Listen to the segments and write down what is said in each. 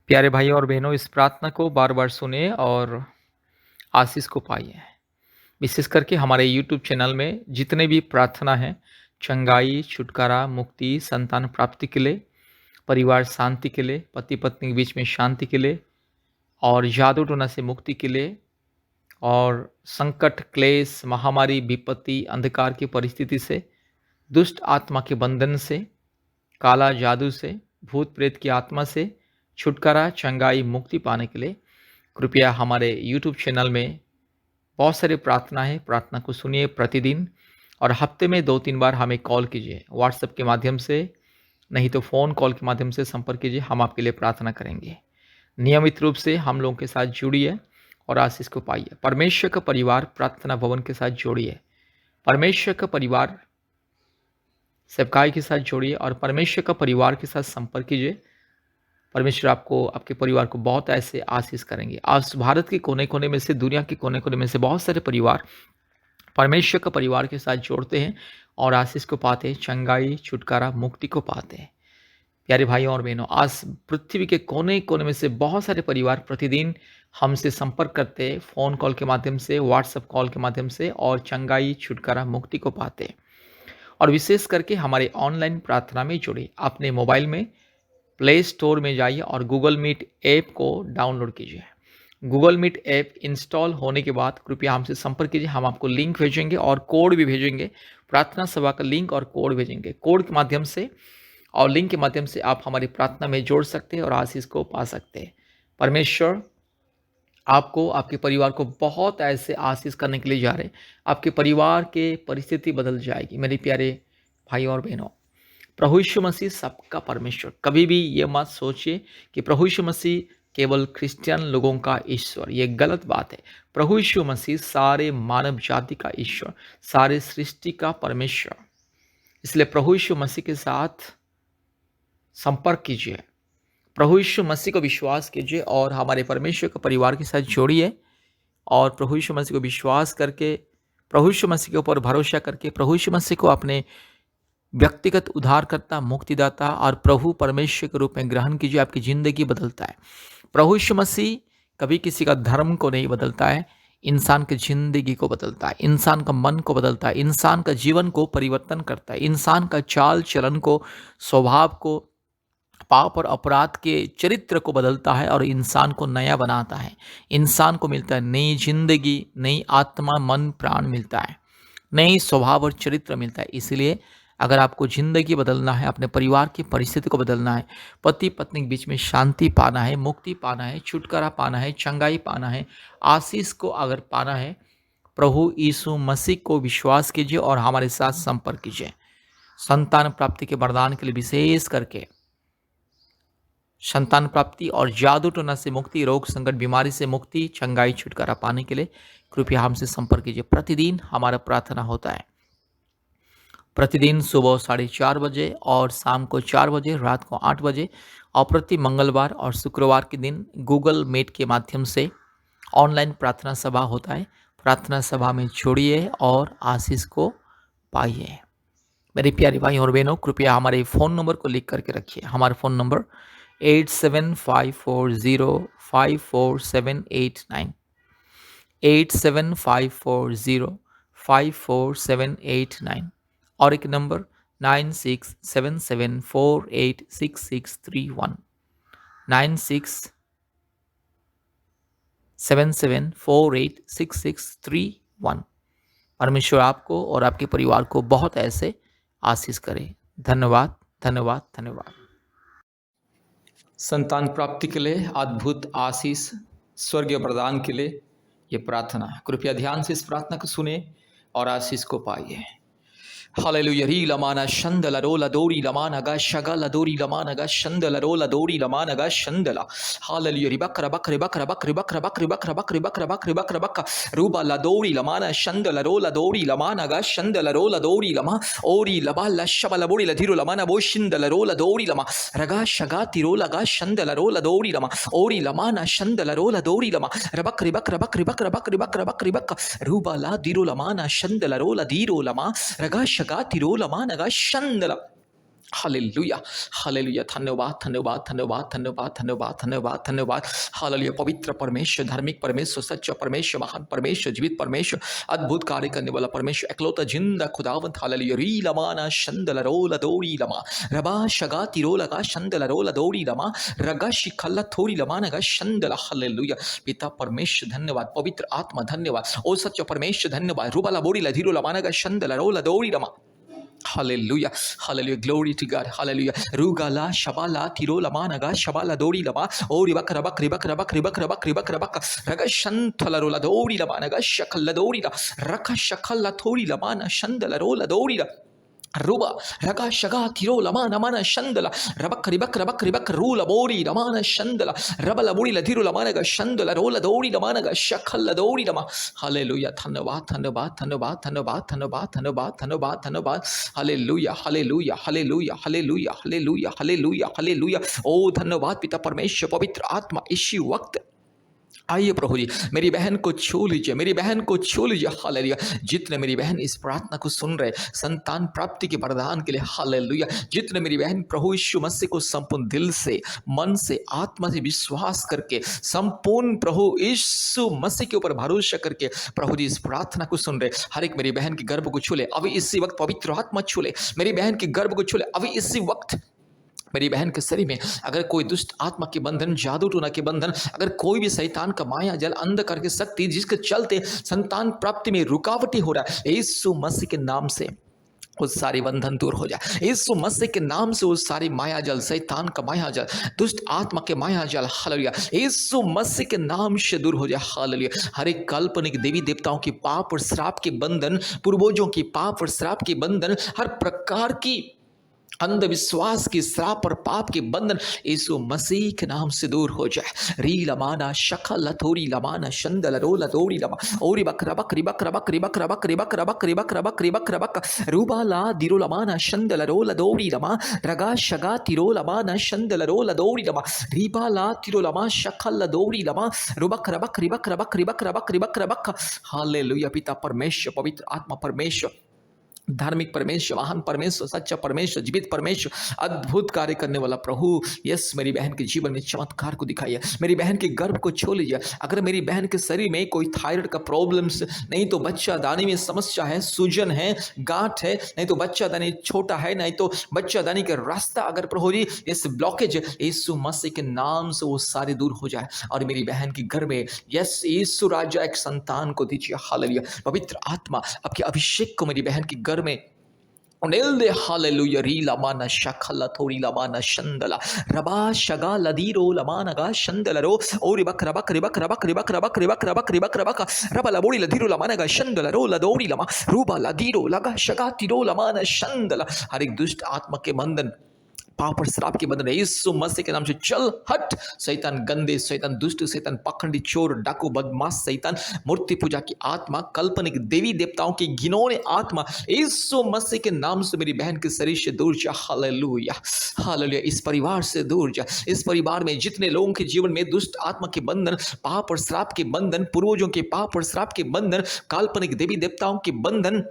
प्यारे भाइयों और बहनों, इस प्रार्थना को बार-बार सुनें और आशीष को पाइए। विशेष करके हमारे यूट्यूब चैनल में जितने भी प्रार्थना हैं, चंगाई, छुटकारा, मुक्ति, संतान प्राप्ति के लिए, परिवार शांति के लिए, पति-पत्नी के बीच में शांति के लिए और जादू-टोना से मुक्ति के लिए और संकट, क्लेश, महामारी, विपत्ति, अंधकार की परिस्थिति से, दुष्ट आत्मा के बंधन से, काला जादू से, भूत-प्रेत की आत्मा से छुटकारा, चंगाई, मुक्ति पाने के लिए कृपया हमारे यूट्यूब चैनल में बहुत सारी प्रार्थना है। प्रार्थना को सुनिए प्रतिदिन और हफ्ते में 2-3 बार हमें कॉल कीजिए। व्हाट्सएप के माध्यम से, नहीं तो फ़ोन कॉल के माध्यम से संपर्क कीजिए, हम आपके लिए प्रार्थना करेंगे। नियमित रूप से हम लोगों के साथ जुड़िए और आशीष को पाइए। परमेश्वर का परिवार प्रार्थना भवन के साथ जोड़िए। परमेश्वर का परिवार सेवकाई के साथ जोड़िए और परमेश्वर का परिवार के साथ संपर्क कीजिए। परमेश्वर आपको, आपके परिवार को बहुत ऐसे आशीष करेंगे। आज भारत के कोने-कोने में से, दुनिया के कोने-कोने में से बहुत सारे परिवार परमेश्वर का परिवार के साथ जोड़ते हैं और आशीष को पाते हैं, चंगाई, छुटकारा, मुक्ति को पाते हैं। प्यारे भाइयों और बहनों, आज पृथ्वी के कोने-कोने में से बहुत सारे परिवार प्रतिदिन हमसे संपर्क करते हैं, फ़ोन कॉल के माध्यम से, व्हाट्सएप कॉल के माध्यम से और चंगाई, छुटकारा, मुक्ति को पाते हैं। और विशेष करके हमारे ऑनलाइन प्रार्थना में जुड़े। अपने मोबाइल में प्ले स्टोर में जाइए और गूगल मीट ऐप को डाउनलोड कीजिए। गूगल मीट ऐप इंस्टॉल होने के बाद कृपया हमसे संपर्क कीजिए। हम आपको लिंक भेजेंगे और कोड भी भेजेंगे। प्रार्थना सभा का लिंक और कोड भेजेंगे। कोड के माध्यम से और लिंक के माध्यम से आप हमारी प्रार्थना में जोड़ सकते हैं और आशीष को पा सकते हैं। परमेश्वर आपको, आपके परिवार को बहुत ऐसे आशीष करने के लिए जा रहे हैं। आपके परिवार के परिस्थिति बदल जाएगी। मेरे प्यारे भाई और बहनों, प्रभु यीशु मसीह सबका परमेश्वर। कभी भी ये मत सोचिए कि प्रभु यीशु मसीह केवल क्रिश्चियन लोगों का ईश्वर, ये गलत बात है। प्रभु यीशु मसीह सारे मानव जाति का ईश्वर, सारे सृष्टि का परमेश्वर। इसलिए प्रभु यीशु मसीह के साथ संपर्क कीजिए, प्रभु यीशु मसीह को विश्वास कीजिए और हमारे परमेश्वर के परिवार के साथ जोड़िए और प्रभु यीशु मसीह को विश्वास करके, प्रभु यीशु मसीह के ऊपर भरोसा करके, प्रभु यीशु मसीह को अपने व्यक्तिगत उद्धारकर्ता, मुक्तिदाता और प्रभु परमेश्वर के रूप में ग्रहण कीजिए। आपकी ज़िंदगी बदलता है। प्रभु यीशु मसीह कभी किसी का धर्म को नहीं बदलता है, इंसान की ज़िंदगी को बदलता है, इंसान का मन को बदलता है, इंसान का जीवन को परिवर्तन करता है, इंसान का चाल चलन को, स्वभाव को, पाप और अपराध के चरित्र को बदलता है और इंसान को नया बनाता है। इंसान को मिलता है नई ज़िंदगी, नई आत्मा, मन, प्राण मिलता है, नई स्वभाव और चरित्र मिलता है। इसलिए अगर आपको ज़िंदगी बदलना है, अपने परिवार की परिस्थिति को बदलना है, पति पत्नी के बीच में शांति पाना है, मुक्ति पाना है, छुटकारा पाना है, चंगाई पाना है, आशीष को अगर पाना है, प्रभु यीशु मसीह को विश्वास कीजिए और हमारे साथ संपर्क कीजिए। संतान प्राप्ति के वरदान के लिए विशेष करके संतान प्राप्ति और जादू टोना से मुक्ति, रोग संकट बीमारी से मुक्ति, चंगाई छुटकारा पाने के लिए कृपया हमसे संपर्क कीजिए। प्रतिदिन हमारा प्रार्थना होता है, प्रतिदिन सुबह 4:30 बजे और शाम को 4 बजे, रात को 8 बजे और प्रति मंगलवार और शुक्रवार के दिन गूगल मीट के माध्यम से ऑनलाइन प्रार्थना सभा होता है। प्रार्थना सभा में जुड़िए और आशीष को पाइए। मेरे प्यारे भाई और बहनों, कृपया हमारे फ़ोन नंबर को लिख करके रखिए। हमारा फ़ोन नंबर 8754054789, 8754054789 और एक नंबर 9677486631, 9677486631। परमेश्वर आपको और आपके परिवार को बहुत ऐसे आशीष करे। धन्यवाद, धन्यवाद, धन्यवाद। संतान प्राप्ति के लिए अद्भुत आशीष, स्वर्गीय वरदान के लिए ये प्रार्थना है। कृपया ध्यान से इस प्रार्थना को सुने और आशीष को पाइए। हालेलुया री लमाना शंदल रोला दोरी लमाना गा शगल दोरी लमाना गा शंदल रोला दोरी लमाना गा शंदला। हालेलुया री बकर बकर बकर बकर बकर बकर बकर बकर बकर बकर बकर बकर रूबा ला दोरी लमाना शंदल रोला दोरी लमाना गा शंदल रोला दोरी लमा ओरी लबा ला शबल बोरी ला धीरो लमाना बो शिंदल रोला दोरी लमा रगा शगा तिरो लगा शंदल रोला दोरी लमा ओरी लमाना शंदल रोला दोरी लमा रबकर बकर बकर बकर बकर बकर बकर बकर रूबा ला धीरो लमाना शंदल रोला धीरो लमा रगा शगा तिरो लमा नगा शंदला। Hallelujah, hallelujah. धन्यवाद, धन्यवाद, धन्यवाद, धन्यवाद, धन्यवाद, धन्यवाद, धन्यवाद। हालेलुया। पवित्र परमेश्वर, धार्मिक परमेश्वर, सच्चा परमेश्वर, महान परमेश्वर, जीवित परमेश्वर, अद्भुत कार्य करने वाला परमेश्वर, एकलौता जिंदा खुदावंत। हालेलुया। री लमाना शंदल रोला दौड़ी लमा, रबा शगा तिरो लगा शंदल रोला दौड़ी लमा, रगा शिखल्ला थोड़ी लमाना गा शंदल। हालेलुया। पिता परमेश्वर धन्यवाद, पवित्र आत्मा धन्यवाद, ओ सच्चा परमेश्वर धन्यवाद। रूबाला बोड़ी लधीरो लमाना गा शंदल रोला दौड़ी लमा। Hallelujah, hallelujah, glory to God, hallelujah. Rugala, Shabala, Tirola Managa, Shabala Dori Lama, Ori Bakarabak, Ribak, Raga Shantala Rola Dori Lamanaga, Shakala Dori, Raka Shakala Tori Lamana, Shandala Rola Dori. Ruba, Raga Shaga, Tiro, Lamana, Mana, Shandala, Rabak, Rula, Bori, Lamana, Shandala, Rabala Bori, La Tiro, Lamanaga, Shandala, Rola, Dori, Lamanaga, Shakala, Dori, Lama. Hallelujah, Thanabat, Thanabat, Thanabat, Thanabat, Thanabat, Thanabat, Thanabat, Thanabat. Hallelujah, Hallelujah, Hallelujah, Hallelujah, Hallelujah, Hallelujah, Hallelujah. Oh, धन्यवाद पिता परमेश्वर, पवित्र आत्मा इसी वक्त आइए प्रभु जी, मेरी बहन को छू लीजिए, मेरी बहन को छू लीजिए। हालेलुया। जितने मेरी बहन इस प्रार्थना को सुन रहे, संतान प्राप्ति के वरदान के लिए, हालेलुया। जितने मेरी बहन प्रभु यीशु मसीह को संपूर्ण दिल से, मन से, आत्मा से विश्वास करके, संपूर्ण प्रभु यीशु मसीह के ऊपर भरोसा करके प्रभु जी इस प्रार्थना को सुन रहे, हर एक मेरी बहन के गर्भ को छू ले अभी इसी वक्त। पवित्र आत्मा छू ले मेरी बहन के गर्भ को, छू ले अभी इसी वक्त। मेरी बहन के शरीर में अगर कोई दुष्ट आत्मा के बंधन, जादू टोना के बंधन, अगर कोई भी शैतान का माया जल, अंधकार की शक्ति जिसके चलते संतान प्राप्ति में रुकावटी हो रहा है, यीशु मसीह के नाम से वो सारी बंधन दूर हो जाए। यीशु मसीह के नाम से वो सारी माया जल, शैतान का माया जल, दुष्ट आत्मा के माया जल, हालेलुया, यीशु मसीह के नाम से दूर हो जाए। हालेलुया। हर एक काल्पनिक देवी देवताओं की पाप और श्राप के बंधन, पूर्वजों की पाप और श्राप के बंधन, हर प्रकार की अंधविश्वास की श्राप और पाप के बंधन यीशु मसीह के नाम से दूर हो जाए। री लमाना शखल थोड़ी लमाना शंदल रोला दौड़ी लमा, ओरी बक रबक रूबाला दिरो लमाना शंदल रोला दौड़ी लमा, रगा शगा तिरो लमाना शंदल रोला दौड़ी लमा, रीबाला तिरो लमा शखल दौड़ी लमा, रुबक रबक। हालेलुया। पिता परमेश्वर, पवित्र आत्मा परमेश्वर, धार्मिक परमेश्वर, महान परमेश्वर, सच्चा परमेश्वर, जीवित परमेश्वर, अद्भुत कार्य करने वाला प्रभु, यस मेरी बहन के जीवन में चमत्कार को दिखाइए। मेरी बहन के गर्भ को छू लीजिए। अगर मेरी बहन के शरीर में कोई थायराइड का प्रॉब्लम्स, नहीं तो बच्चा दानी में समस्या है, सूजन है, गांठ है, नहीं तो बच्चा दानी छोटा है, नहीं तो बच्चा दानी का रास्ता अगर प्रभु जी इस ब्लॉकेज, यीशु मसीह के नाम से वो सारे दूर हो जाए और मेरी बहन के घर में यस यीशु राजा एक संतान को दीजिए। हालेलुया। पवित्र आत्मा आपके अभिषेक को मेरी बहन के घर में उनेल दे। हालेलुया। री लमाना शखला थोड़ी लमाना शंदला, रबा शगा लदीरो लमाना गा शंदला रो, ओरी बक रबक रबा लबोड़ी लदीरो लमाना गा शंदला रो लदोड़ी लमा, रूबा लदीरो लगा शगा तिरो लमाना शंदला। हर एक दुष्ट आत्मा के बंधन, पाप और श्राप के बंधन यीशु मसीह के नाम से चल हट। शैतान गंदे, शैतान दुष्ट, शैतान पाखंडी, चोर, डाकू, बदमाश, शैतान मूर्ति पूजा की आत्मा, काल्पनिक देवी देवताओं की घिनौने आत्मा यीशु मसीह के नाम से मेरी बहन के शरीर से दूर जा। Hallelujah, hallelujah. इस परिवार से दूर जा। इस परिवार में जितने लोगों के जीवन में दुष्ट आत्मा के बंधन, पाप और श्राप के बंधन, पूर्वजों के पाप और श्राप के बंधन, काल्पनिक देवी देवताओं के बंधन,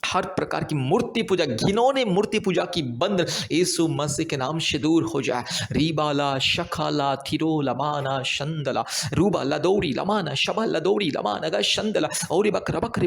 हर प्रकार की मूर्ति पूजा, घिनौने मूर्ति पूजा की बंधन यीशु मसीह के नाम से दूर हो जाए। रीबाला शखाला थिरो लमाना शंदला, रूबा लदौड़ी लमाना शबा लदौड़ी लमाना गा शंदला, और रबक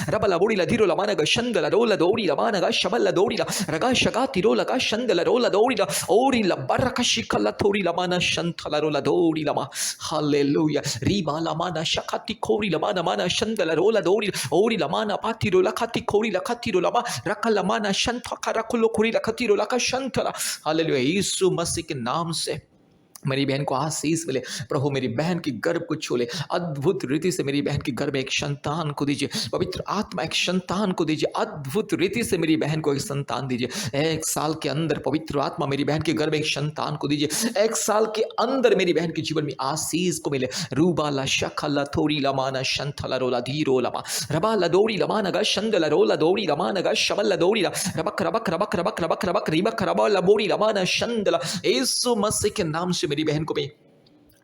रबा लबोड़ी लधीरो लमाना गा शंदला, रो लदौड़ी लमाना गा शबा लदौड़ी रगा शगा तिरो लगा शंदला, रो लदौड़ी ओरी लबरका शिखला थोड़ी लमाना शंथला रो लदौड़ी लमा। हालेलुया। रीबा लमाना शखाती खोरी लमाना माना शंदला रो लदौड़ी ओरी लमाना पातिरो लखाती खोरी लखातीरो लमा, रका लमाना शंथा कराकुलो खोरी लखातीरो लका शंथला। हालेलुया। यीशु मसीह के नाम से मेरी बहन को आशीष मिले। प्रभु मेरी बहन की गर्भ को छू ले, अद्भुत रीति से मेरी बहन की गर्भ में एक संतान को दीजिए। पवित्र आत्मा एक संतान को दीजिए, अद्भुत रीति से मेरी बहन को एक संतान दीजिए। 1 साल के अंदर पवित्र आत्मा मेरी बहन के गर्भ में एक संतान को दीजिए। 1 साल के अंदर मेरी बहन के जीवन में आशीष को मिले। रूबाला शखला थोड़ी लमाना शंथला रोला धीरो लमा, रबाला दौड़ी लमाना गा शंदला रोला दौड़ी लमाना गा शबला दौड़ी रबक रिबक रबा लबोड़ी लमाना शंदला। यीशु मसीह के नाम से मेरी बहन को मैं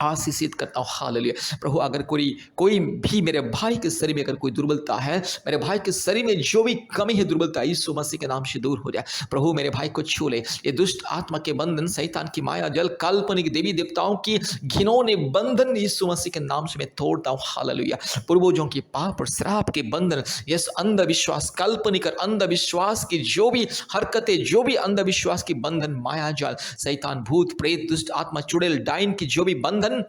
आशीषित करता हूँ। हालेलुया। प्रभु अगर कोई कोई भी मेरे भाई के शरीर में अगर कोई दुर्बलता है, मेरे भाई के शरीर में जो भी कमी है, दुर्बलता है, यीशु मसीह के नाम से दूर हो जाए। प्रभु मेरे भाई को छू ले। ये दुष्ट आत्मा के बंधन, शैतान की माया जल, काल्पनिक देवी देवताओं की घिनौने बंधन यीशु मसीह के नाम से मैं तोड़ता हूँ। हालेलुया। पूर्वजों की पाप और श्राप के बंधन, यस अंधविश्वास, काल्पनिक और अंधविश्वास की जो भी हरकतें, जो भी अंधविश्वास की बंधन, माया जाल, शैतान, भूत प्रेत, दुष्ट आत्मा, चुड़ैल, डाइन की जो भी बंधन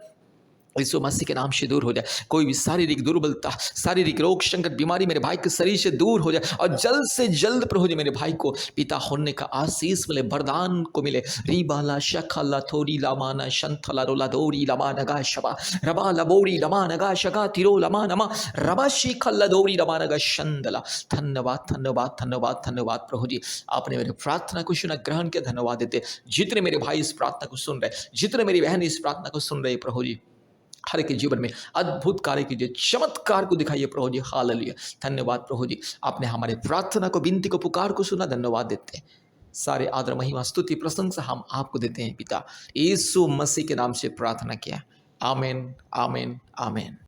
यीशु मसीह के नाम से दूर हो जाए। कोई भी शारीरिक दुर्बलता, शारीरिक रोग, संकट, बीमारी मेरे भाई के शरीर से दूर हो जाए और जल्द से जल्द प्रभु जी मेरे भाई को पिता होने का आशीष मिले, वरदान को मिले। रीबाला शखला थोरी लामाना शंथला रोला दोरी लमानगा शबा रबा लबोरी लमानगा शगा तिरो लमानमा रबा शिखला दोरी लमानगा शंदला। धन्यवाद धन्यवाद धन्यवाद धन्यवाद प्रभु जी, आपने मेरे प्रार्थना को सुना, ग्रहण किया। धन्यवाद देते जितने मेरे भाई इस प्रार्थना को सुन रहे, जितने मेरी बहन इस प्रार्थना को सुन रहे, प्रभु जी हर एक के जीवन में अद्भुत कार्य कीजिए, चमत्कार को दिखाइए प्रभु जी। हालेलुया। धन्यवाद प्रभु जी, आपने हमारे प्रार्थना को, विनती को, पुकार को सुना। धन्यवाद देते हैं। सारे आदर महिमा स्तुति प्रशंसा हम आपको देते हैं पिता, यीशु मसीह के नाम से प्रार्थना किया। आमीन आमीन आमीन।